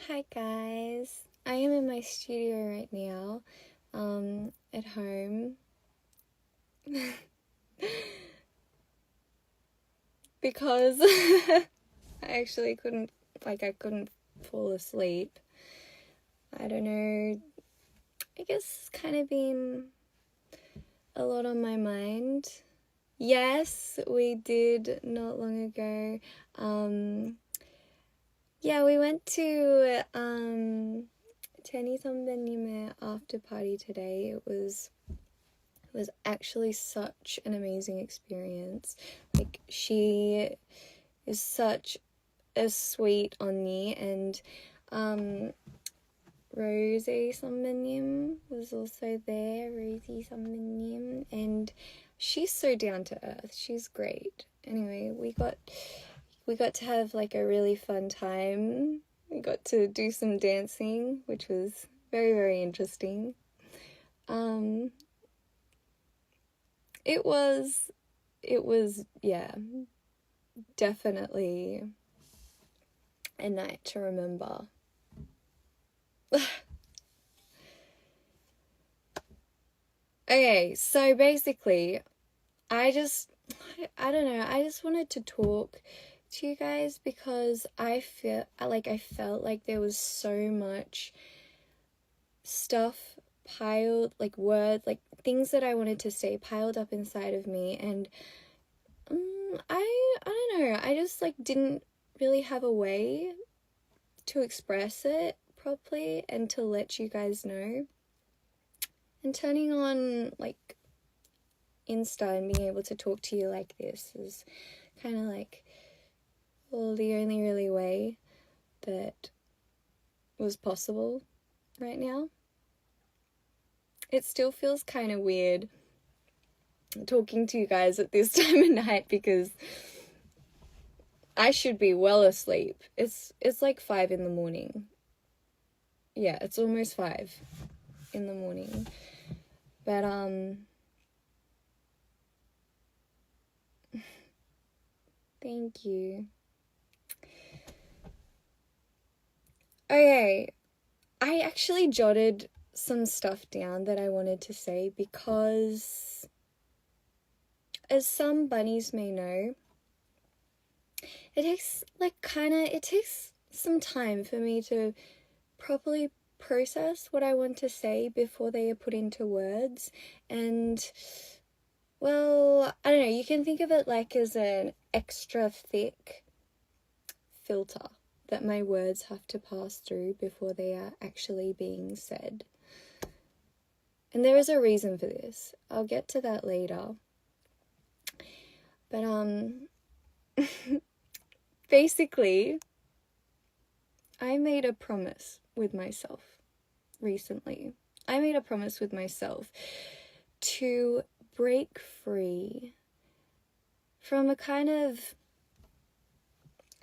Hi guys, I am in my studio right now, at home, because I actually I couldn't fall asleep. I don't know, I guess it's kind of been a lot on my mind. Yes, we did not long ago. Yeah, we went to, Tenny 선배님의 after party today. It was actually such an amazing experience. Like, she is such a sweet 언니, and Rosie 선배님 was also there. Rosie 선배님, and she's so down to earth. She's great. Anyway, we got to have like a really fun time. We got to do some dancing, which was very, very interesting. It was, yeah, definitely a night to remember. Okay, so basically, I don't know, I just wanted to talk to you guys because I felt like there was so much stuff piled, like words, like things that I wanted to say piled up inside of me, and I don't know, I just like didn't really have a way to express it properly and to let you guys know. And turning on like Insta and being able to talk to you like this is kind of like, well, the only really way that was possible right now. It still feels kind of weird talking to you guys at this time of night because I should be well asleep. It's like 5 in the morning. Yeah, it's almost 5 in the morning. But thank you. Okay, I actually jotted some stuff down that I wanted to say because, as some bunnies may know, it takes some time for me to properly process what I want to say before they are put into words. And, well, I don't know, you can think of it like as an extra thick filter that my words have to pass through before they are actually being said. And there is a reason for this. I'll get to that later. But basically, I made a promise with myself recently. I made a promise with myself to break free from a kind of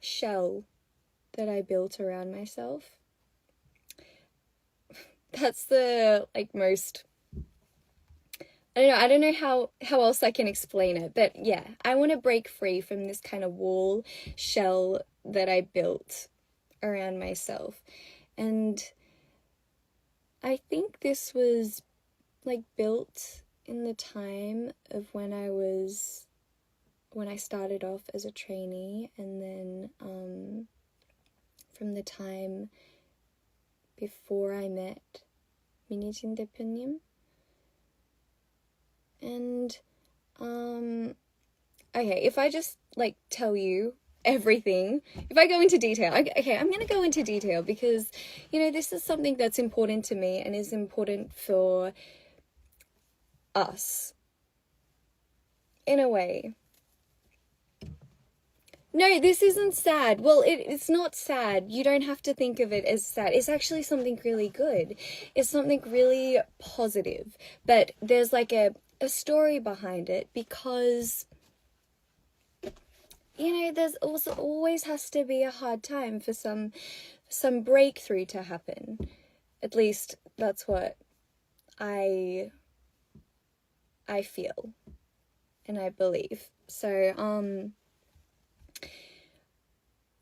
shell that I built around myself. That's the most, I don't know how else I can explain it, but yeah, I want to break free from this kind of wall shell that I built around myself. And I think this was built in the time of when I started off as a trainee, and then from the time before I met Minijin 대표님. And okay, if I just tell you everything, if I go into detail, okay, I'm gonna go into detail because this is something that's important to me and is important for us in a way. No, this isn't sad. Well, it's not sad. You don't have to think of it as sad. It's actually something really good. It's something really positive. But there's a story behind it because, there's also always has to be a hard time for some breakthrough to happen. At least that's what I feel and I believe. So,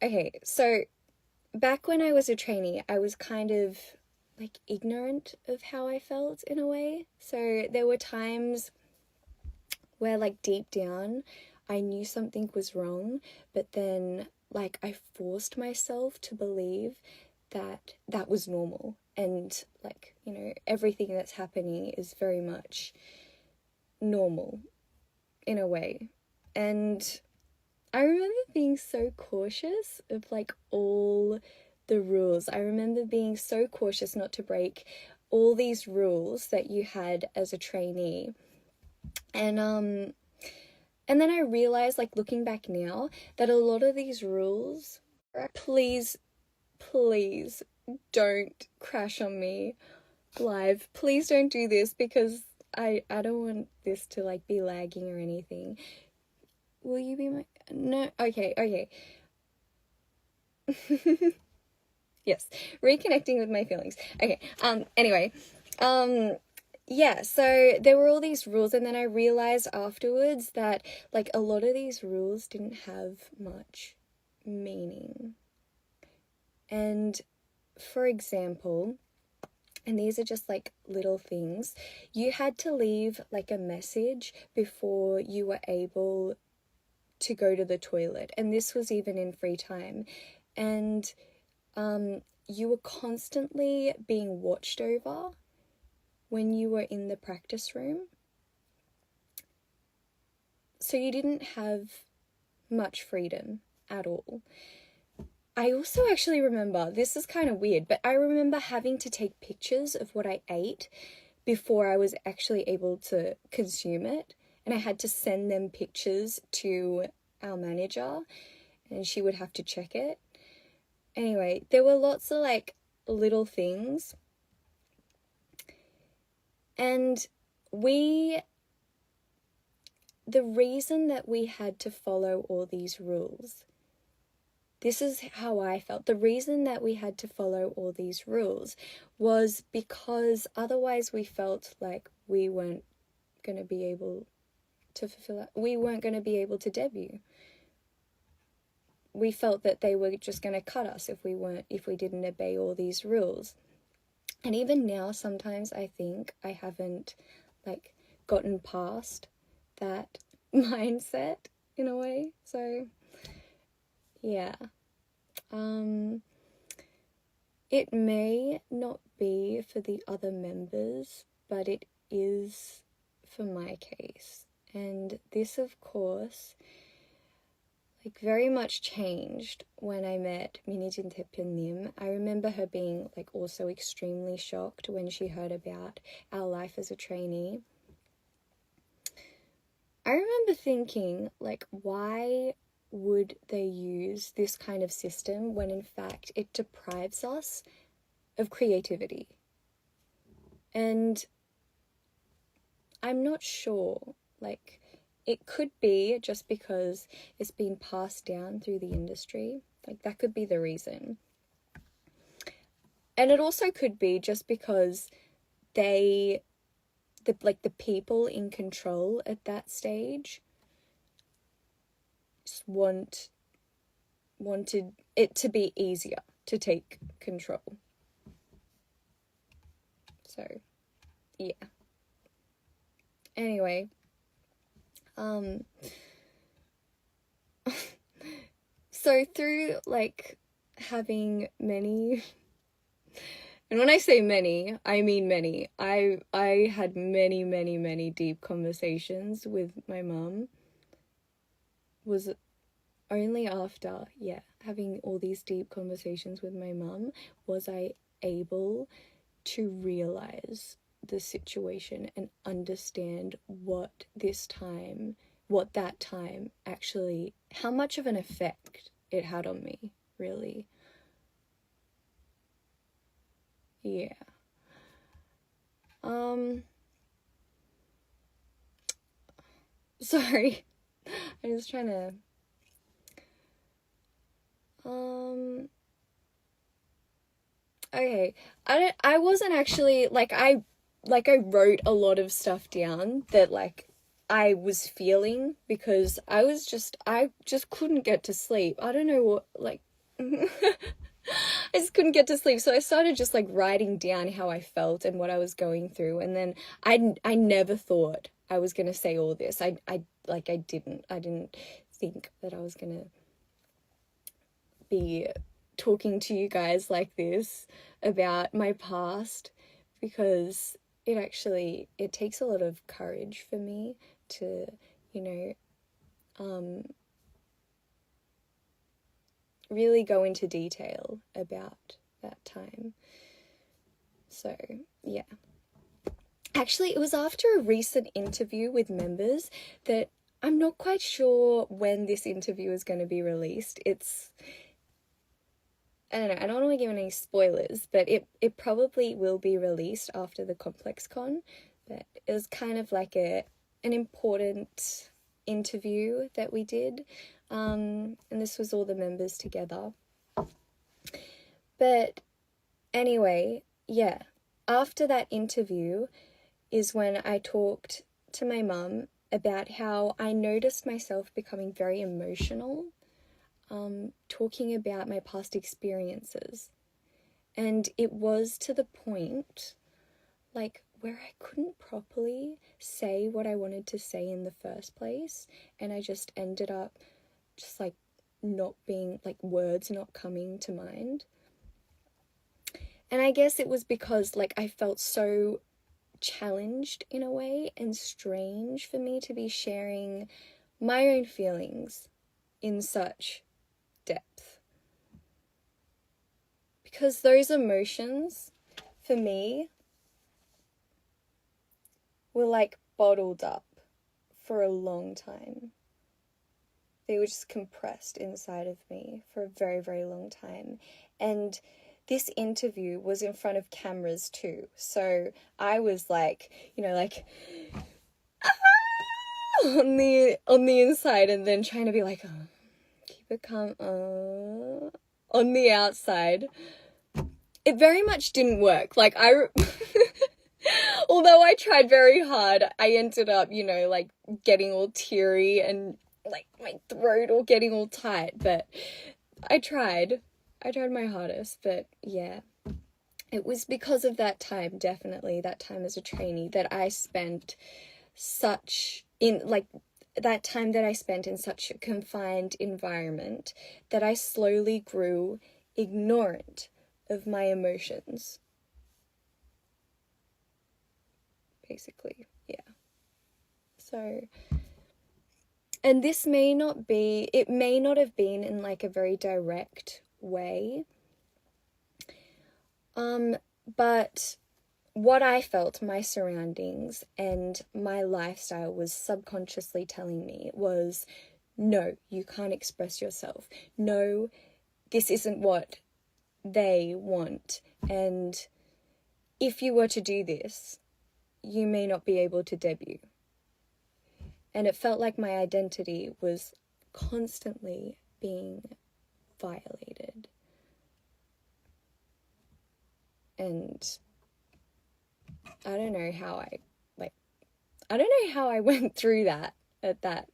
okay, so back when I was a trainee, I was kind of like ignorant of how I felt in a way. So there were times where like deep down I knew something was wrong, but then like I forced myself to believe that that was normal, and like, you know, everything that's happening is very much normal in a way. And I remember being so cautious of like all the rules. I remember being so cautious not to break all these rules that you had as a trainee. And then I realized, like looking back now, that a lot of these rules, please, please don't crash on me live. Please don't do this, because I don't want this to like be lagging or anything. Will you be my... No, okay. Yes, reconnecting with my feelings. Okay, anyway, yeah, so there were all these rules, and then I realized afterwards that like a lot of these rules didn't have much meaning. And for example, and these are just like little things, you had to leave like a message before you were able to go to the toilet, and this was even in free time. And you were constantly being watched over when you were in the practice room. So you didn't have much freedom at all. I also actually remember, this is kind of weird, but I remember having to take pictures of what I ate before I was actually able to consume it. And I had to send them pictures to our manager, and she would have to check it. Anyway, there were lots of like little things. And the reason that we had to follow all these rules, this is how I felt. The reason that we had to follow all these rules was because otherwise we felt like we weren't going to be able to fulfill it. We weren't going to be able to debut. We felt that they were just going to cut us if we didn't obey all these rules. And even now, sometimes I think I haven't like gotten past that mindset in a way. So yeah, it may not be for the other members, but it is for my case. And this, of course, like very much changed when I met Minijintepyanim. I remember her being like also extremely shocked when she heard about our life as a trainee. I remember thinking, like, why would they use this kind of system when in fact it deprives us of creativity? And I'm not sure, like, it could be just because it's been passed down through the industry. Like, that could be the reason. And it also could be just because the people in control at that stage just wanted it to be easier to take control. So, yeah. Anyway, so through like having many, and when I say many, I mean many, I had many deep conversations with my mum. Was only after, having all these deep conversations with my mum was I able to realize the situation and understand what that time actually, how much of an effect it had on me, really. Yeah. Sorry. I was trying to okay. I wasn't actually I wrote a lot of stuff down that like I was feeling, because I just couldn't get to sleep. I don't know I just couldn't get to sleep. So I started just like writing down how I felt and what I was going through. And then I never thought I was going to say all this. I didn't think that I was going to be talking to you guys like this about my past, because it takes a lot of courage for me to, really go into detail about that time. So, yeah. Actually, it was after a recent interview with members that I'm not quite sure when this interview is going to be released. I don't know, I don't want to give any spoilers, but it probably will be released after the ComplexCon. But it was kind of like an important interview that we did. And this was all the members together. But anyway, yeah, after that interview is when I talked to my mum about how I noticed myself becoming very emotional, talking about my past experiences. And it was to the point, like, where I couldn't properly say what I wanted to say in the first place. And I just ended up just like not being, like, words not coming to mind. And I guess it was because, like, I felt so challenged in a way and strange for me to be sharing my own feelings in such depth. Because those emotions, for me, were like bottled up for a long time. They were just compressed inside of me for a very, very long time. And this interview was in front of cameras too. So I was like, on the inside, and then trying to be like, oh, keep it calm, on the outside. It very much didn't work. Like, although I tried very hard, I ended up, like, getting all teary and, like, my throat all getting all tight. But I tried my hardest. But yeah, it was because of that time, definitely, that time as a trainee, that I spent that time that I spent in such a confined environment, that I slowly grew ignorant of my emotions. Basically, yeah. So, and it may not have been in like a very direct way. But what I felt, my surroundings and my lifestyle was subconsciously telling me was, no, you can't express yourself. No, this isn't what they want. And if you were to do this, you may not be able to debut. And it felt like my identity was constantly being violated. And I don't know how I went through that at that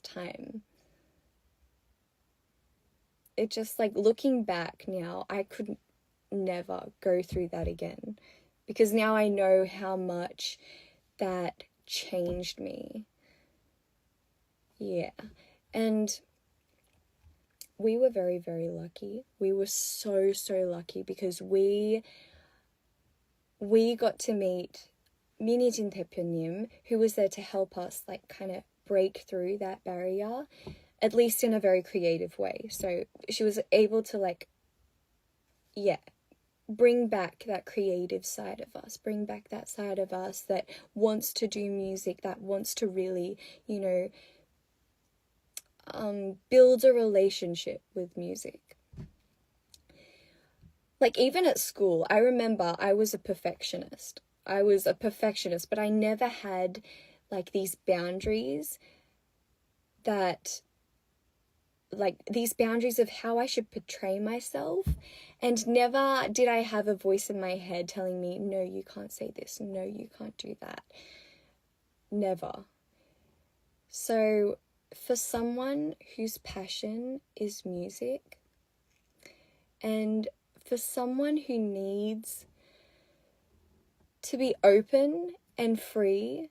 time. It just, like, looking back now, I could never go through that again, because now I know how much that changed me. Yeah. And we were very, very lucky. We were so, so lucky, because we got to meet Minijin 대표님, who was there to help us, like, kind of break through that barrier, at least in a very creative way. So she was able to, like, bring back that creative side of us, bring back that side of us that wants to do music, that wants to really, build a relationship with music. Like, even at school, I remember I was a perfectionist, but I never had, like, these boundaries of how I should portray myself. And never did I have a voice in my head telling me, no, you can't say this, no, you can't do that. Never. So for someone whose passion is music, And for someone who needs to be open and free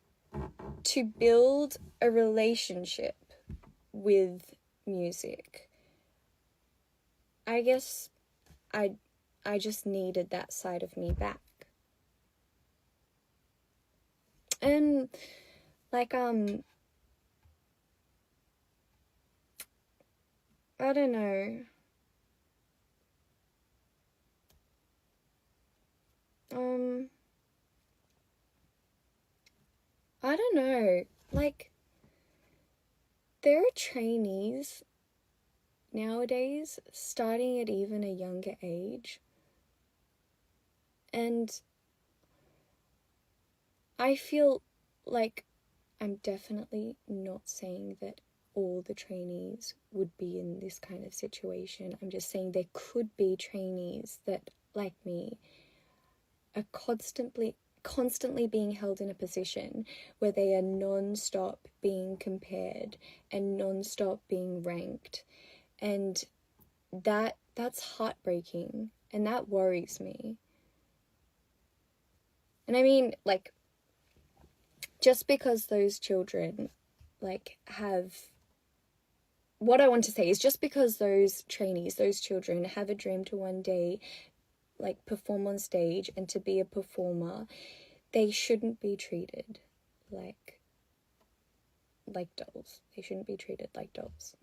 to build a relationship with music, I guess I just needed that side of me back. And like I don't know. I don't know. Like, there are trainees nowadays starting at even a younger age. And I feel like I'm definitely not saying that all the trainees would be in this kind of situation. I'm just saying there could be trainees that, like me, are constantly being held in a position where they are non-stop being compared and non-stop being ranked, and that's heartbreaking, and that worries me. And I mean, like, just because those children have, what I want to say is, just because those trainees, those children have a dream to one day perform on stage and to be a performer, they shouldn't be treated like dolls. They shouldn't be treated like dolls.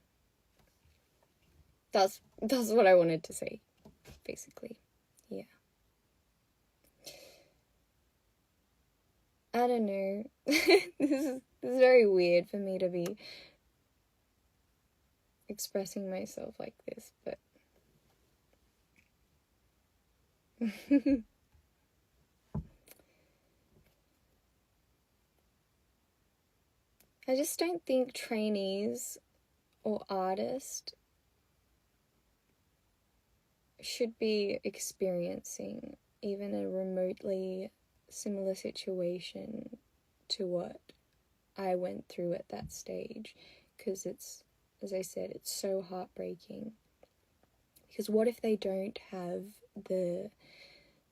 That's what I wanted to say, basically. Yeah. I don't know. This is very weird for me to be expressing myself like this, but I just don't think trainees or artists should be experiencing even a remotely similar situation to what I went through at that stage, because it's, as I said, it's so heartbreaking. Because what if they don't have the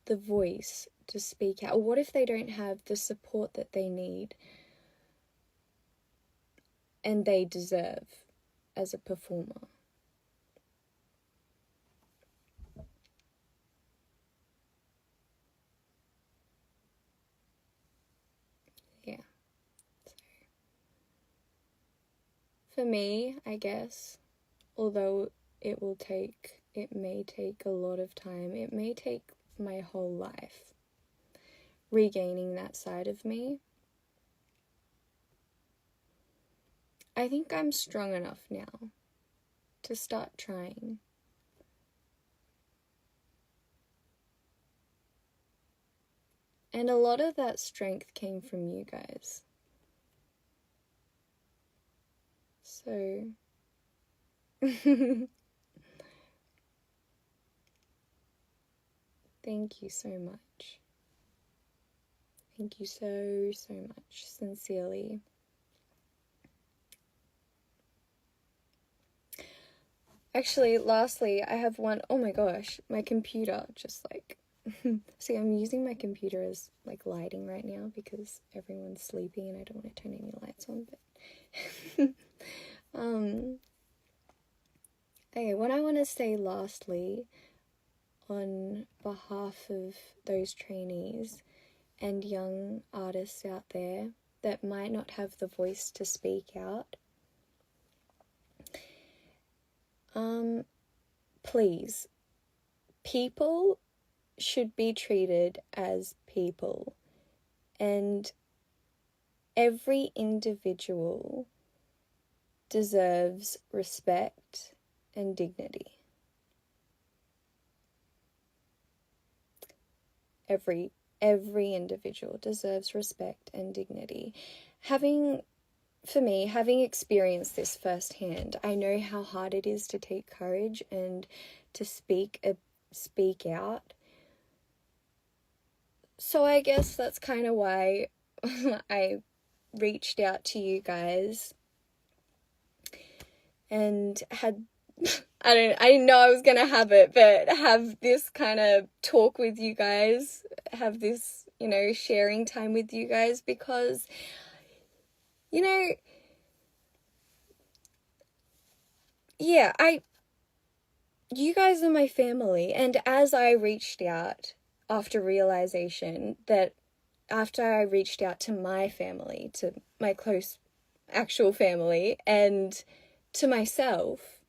voice to speak out? Or what if they don't have the support that they need and they deserve as a performer? Yeah. So, for me, I guess, although it may take a lot of time, it may take my whole life regaining that side of me, I think I'm strong enough now to start trying. And a lot of that strength came from you guys. So thank you so much. Thank you so much, sincerely. Actually, lastly, I have one. Oh my gosh, my computer just see, I'm using my computer as lighting right now because everyone's sleeping and I don't want to turn any lights on, but okay, what I want to say lastly, on behalf of those trainees and young artists out there that might not have the voice to speak out, please, people should be treated as people, and every individual deserves respect and dignity. Every individual deserves respect and dignity. Having experienced this firsthand, I know how hard it is to take courage and to speak out. So I guess that's kind of why I reached out to you guys and had I didn't know I was gonna have it, but have this kind of talk with you guys, have this, you know, sharing time with you guys, because, you know, yeah, you guys are my family, and as I reached out after realization that after I reached out to my family, to my close actual family, and to myself,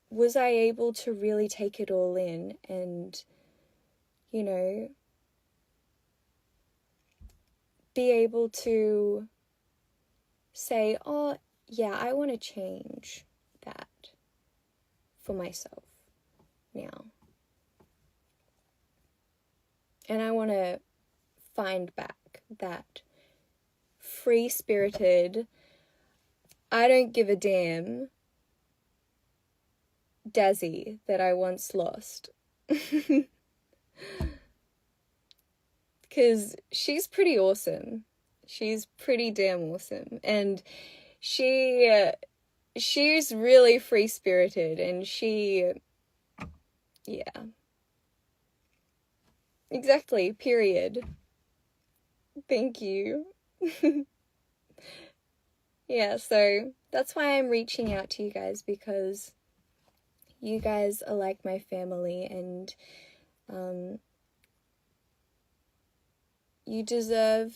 was I able to really take it all in and, you know, be able to say, oh, yeah, I want to change that for myself now. And I want to find back that free-spirited, I don't give a damn Dazzy that I once lost. Because she's pretty awesome. She's pretty damn awesome. And she's really free-spirited, and yeah. Exactly, period. Thank you. Yeah, so that's why I'm reaching out to you guys, because you guys are like my family, and you deserve...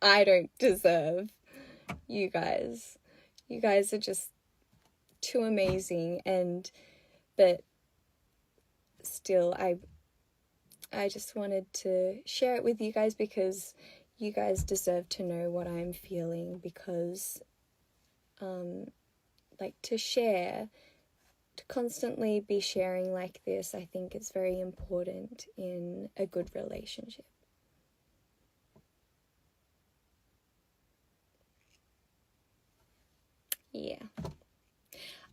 I don't deserve you guys. You guys are just too amazing, but still, I just wanted to share it with you guys, because you guys deserve to know what I'm feeling, because like, to constantly be sharing like this, I think it's very important in a good relationship. Yeah.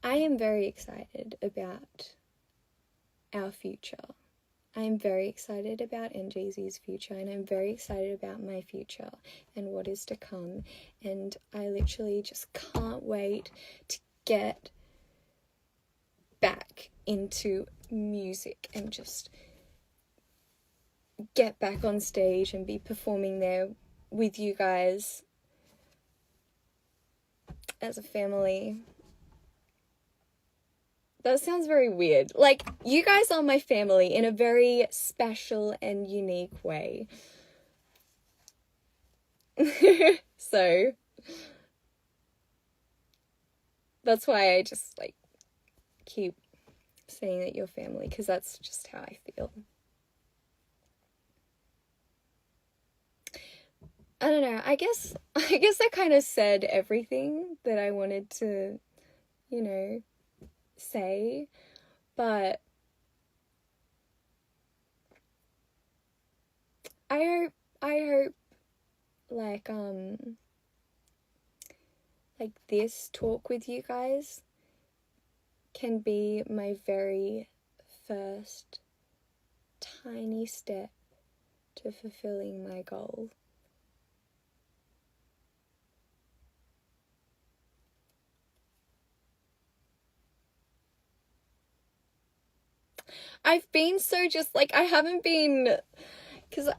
I am very excited about our future. I am very excited about NJZ's future, and I'm very excited about my future and what is to come. And I literally just can't wait to get back into music and just get back on stage and be performing there with you guys as a family. That sounds very weird. Like, you guys are my family in a very special and unique way. So, that's why I just, like, keep saying that you're family, because that's just how I feel. I don't know, I guess I kind of said everything that I wanted to, you know, say, but I hope like this talk with you guys can be my very first tiny step to fulfilling my goal. I've been so just like, I haven't been, because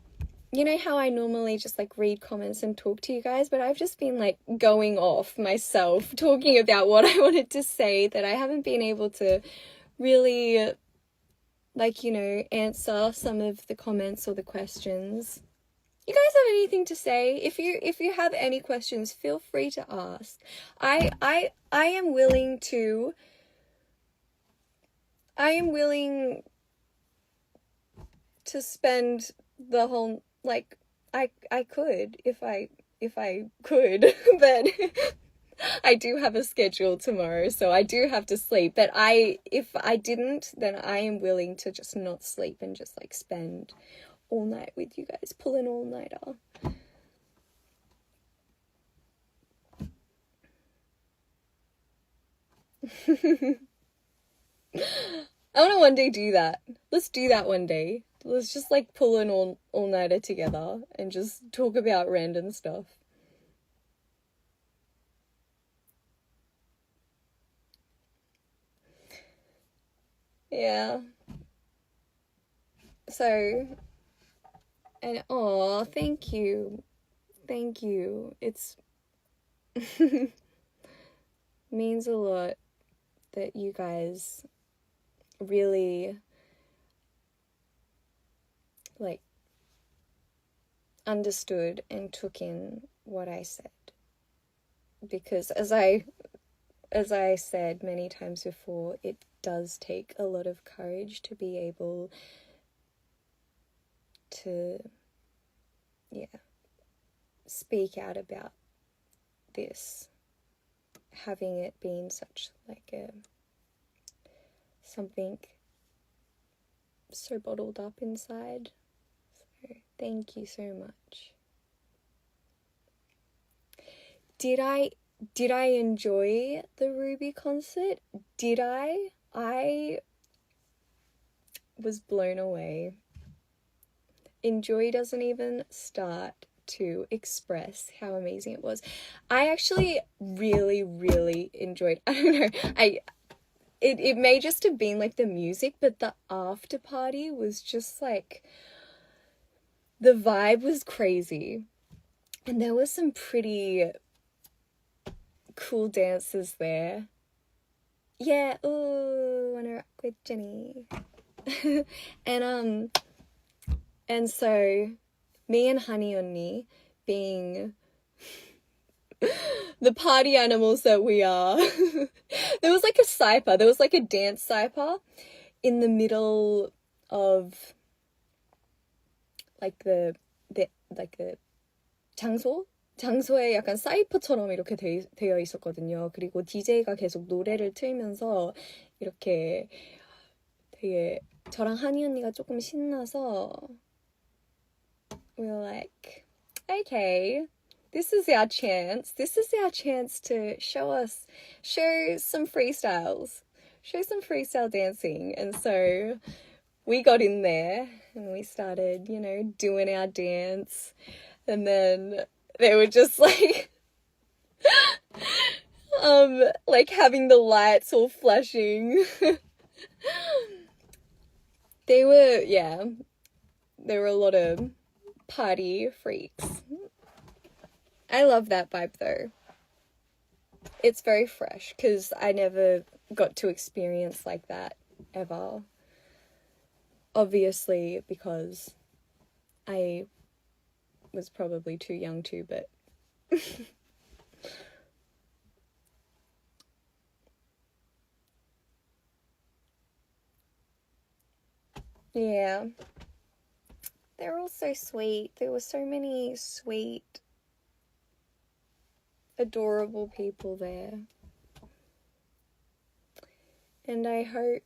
you know how I normally just like read comments and talk to you guys, but I've just been like going off myself, talking about what I wanted to say, that I haven't been able to really, like, you know, answer some of the comments or the questions. You guys have anything to say? If you have any questions, feel free to ask. I am willing to spend the whole, like, I could if I could, but I do have a schedule tomorrow, so I do have to sleep. But if I didn't, then I am willing to just not sleep and just like spend all night with you guys, pull an all-nighter. I want to one day do that. Let's do that one day. Let's just like pull an all-nighter together and just talk about random stuff. Yeah. So, and oh, thank you. Thank you. It's means a lot that you guys really like understood and took in what I said. Because as I said many times before, it does take a lot of courage to be able to, yeah, speak out about this, having it been such like a something so bottled up inside. So thank you so much. Did I enjoy the Ruby concert? Did I? I was blown away. Enjoy doesn't even start to express how amazing it was. I actually really, really enjoyed, I don't know, it may just have been like the music, but the after party was just like, the vibe was crazy. And there was some pretty cool dances there. Yeah, ooh, wanna rock with Jenny. And so me and Honey Onni, being the party animals that we are, there was like a saipa, there was like a dance saipa in the middle of like the 장소에 약간 사이퍼처럼 이렇게 되어 있었거든요. 그리고 DJ가 계속 노래를 틀면서 이렇게 되게 저랑 하니 언니가 조금 신나서 we were like, okay, this is our chance. This is our chance to show some freestyles, show some freestyle dancing. And so we got in there and we started, you know, doing our dance. And then they were just like, like having the lights all flashing. There were a lot of party freaks. I love that vibe though. It's very fresh because I never got to experience like that ever. Obviously, because I was probably too young to, but yeah. They're all so sweet. There were so many sweet, adorable people there. And I hope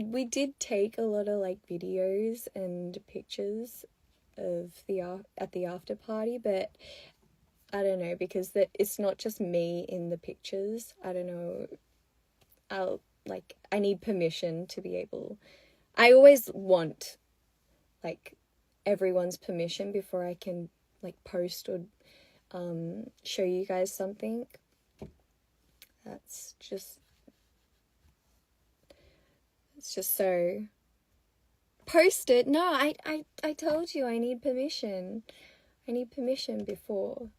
we did take a lot of like videos and pictures of at the after party, but I don't know, because it's not just me in the pictures. I don't know. I need permission to be able. I always want like everyone's permission before I can like post or show you guys something. It's just so. Post it. No, I told you I need permission. I need permission before.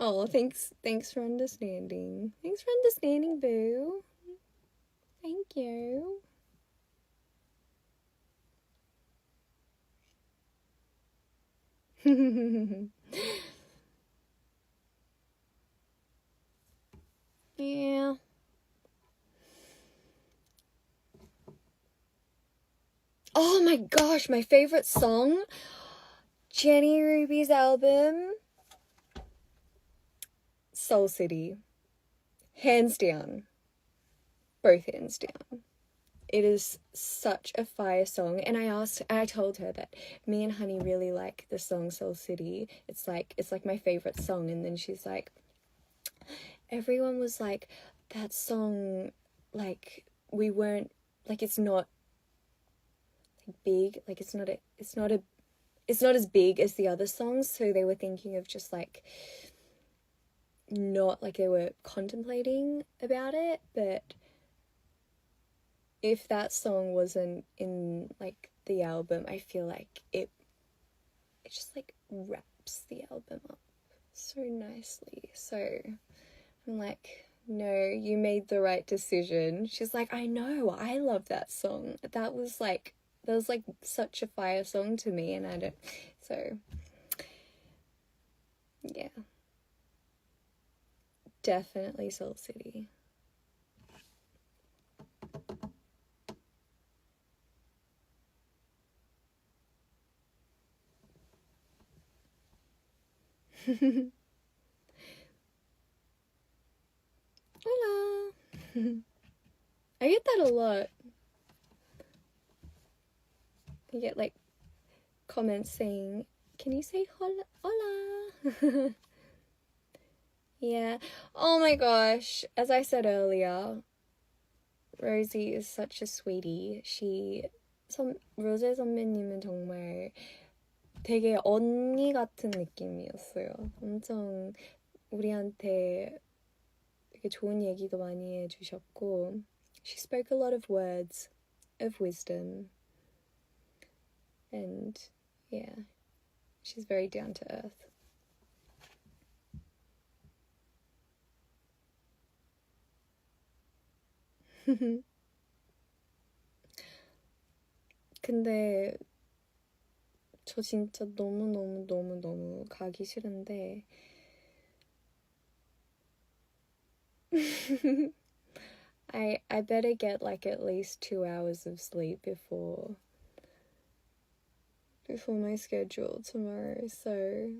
Oh, thanks for understanding. Thanks for understanding, boo. Thank you. Yeah. Oh my gosh, my favorite song, Jenny Ruby's album, Soul City. Hands down. Both hands down. It is such a fire song. And I told her that me and Honey really like the song Soul City. It's like my favorite song. And then she's like, everyone was like, that song, like, we weren't, like, it's not big. Like it's not as big as the other songs, so they were thinking of just like not like they were contemplating about it, but if that song wasn't in like the album, I feel like it just like wraps the album up so nicely. So I'm like, no, you made the right decision. She's like, I know, I love that song. That was like such a fire song to me, and I don't, so yeah, definitely Soul City. Hola. I get that a lot. I get like comments saying, can you say hola? Hola. Yeah. Oh my gosh. As I said earlier, Rosie is such a sweetie. 로제 선배님은 정말 되게 언니 같은 느낌이었어요. 엄청 우리한테 되게 좋은 얘기도 많이 해주셨고, she spoke a lot of words of wisdom, and yeah, she's very down to earth. 근데 저 진짜 너무 가기 싫은데 I better get like at least 2 hours of sleep before my schedule tomorrow. So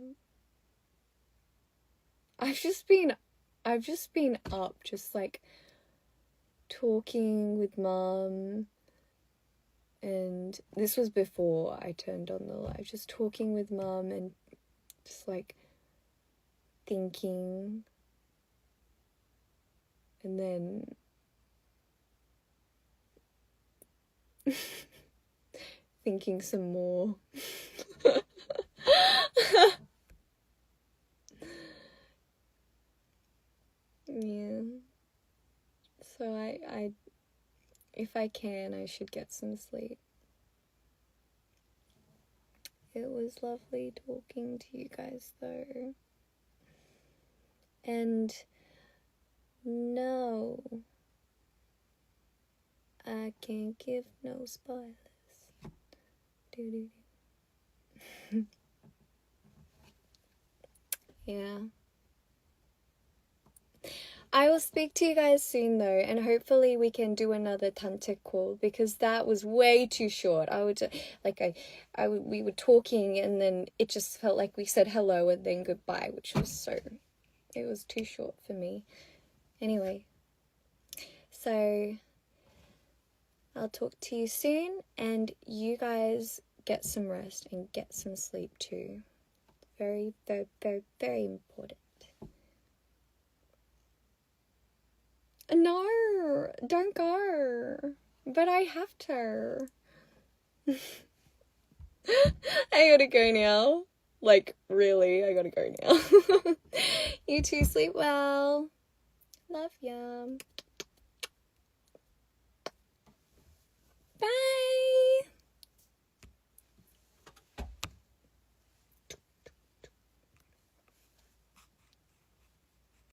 I've just been up, just like talking with Mum, and this was before I turned on the live, just talking with Mum and just like thinking, and then thinking some more. Yeah. So I if I can, I should get some sleep. It was lovely talking to you guys though. And no, I can't give no spoilers. Yeah. I will speak to you guys soon though, and hopefully we can do another Tantic call, because that was way too short. We were talking and then it just felt like we said hello and then goodbye, which was it was too short for me. Anyway, so I'll talk to you soon, and you guys get some rest and get some sleep too. Very, very, very, very important. No, don't go. But I have to. I gotta go now. Like, really, I gotta go now. You two sleep well. Love ya.